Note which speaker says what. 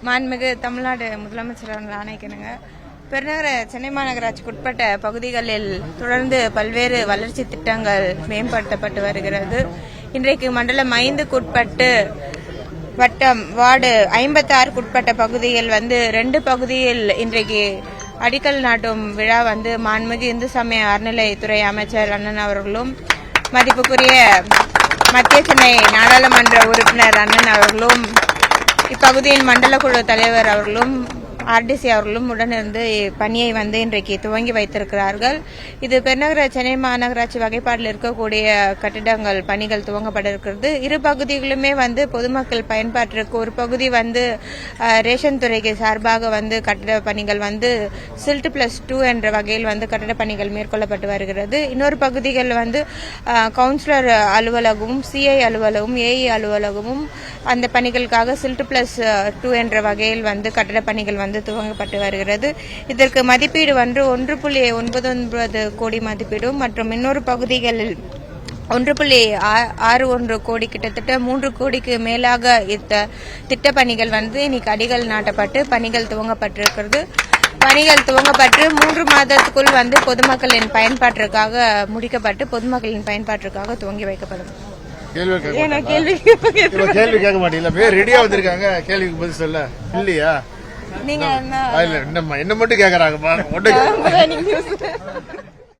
Speaker 1: மாண்புமிகு தமிழ்நாடு முதலமைச்சர் அவர்கள் ஆணைக்கணுங்க. பெருநகர சென்னை மாநகராட்சிக்கு உட்பட்ட பகுதிகளில் தொடர்ந்து பல்வேறு வளர்ச்சி திட்டங்கள் மேம்படுத்தப்பட்டு வருகிறது. இன்றைக்கு மண்டலம் 5க்கு உட்பட்டு வட்டம் வார்டு 56க்கு உட்பட்ட பகுதிகள் 2 பகுதியில் இன்றைக்கு அடிக்கல் நாட்டும் விழா மாண்புமிகு இந்து சமய அறநிலைத்துறை அமைச்சர் அண்ணன் அவர்களும் மதிப்புக்குரிய மத்திய சென்னை நாடாளுமன்ற உறுப்பினர் அண்ணன் அவர்களும் இப்பகுதியின் மண்டல குழு தலைவர் அவர்களும் ஆர்டிசி அவர்களும் உடனிருந்து பணியை இன்றைக்கு துவங்கி வைத்திருக்கிறார்கள். இது பெருநகர சென்னை மாநகராட்சி வகைப்பாட்டில் இருக்கக்கூடிய கட்டிடங்கள் பணிகள் துவங்கப்பட இருக்கிறது. இரு பகுதிகளுமே பொதுமக்கள் பயன்பாட்டிற்கு ஒரு பகுதி ரேஷன் துறைக்கு சார்பாக கட்டிட பணிகள் சில்ட் +2 என்ற வகையில் கட்டிட பணிகள் மேற்கொள்ளப்பட்டு வருகிறது. இன்னொரு பகுதிகள் கவுன்சிலர் அலுவலகமும் சிஐ அலுவலகமும் ஏஇ அலுவலகமும் அந்த பணிகளுக்காக சில்ட் +2 என்ற வகையில் கட்டிட பணிகள் துவங்கப்பட்டு வருகிறது. இதற்கு மதிப்பீடு 1.99 கோடி மதிப்பீடும் மற்றும் இன்னொரு பகுதிகளில் 1.61 கோடி கிட்டத்தட்ட 3 கோடிக்கு மேலாக திட்ட பணிகள் இன்னைக்கு அடிகள் நாட்டப்பட்டு பணிகள் துவங்கப்பட்டிருக்கிறது. பணிகள் துவங்கப்பட்டு 3 மாதத்துக்குள் பொதுமக்களின் பயன்பாட்டிற்காக முடிக்கப்பட்டு பொதுமக்களின் பயன்பாட்டிற்காக துவங்கி வைக்கப்படும்.
Speaker 2: கேள்வி கேட்க மாட்டீங்களா? ரெடியா வந்திருக்காங்க, கேள்விக்கு பதில் சொல்ல இல்லையா?
Speaker 1: நீங்க
Speaker 2: என்ன மட்டும் கேக்குறாங்கப்பா.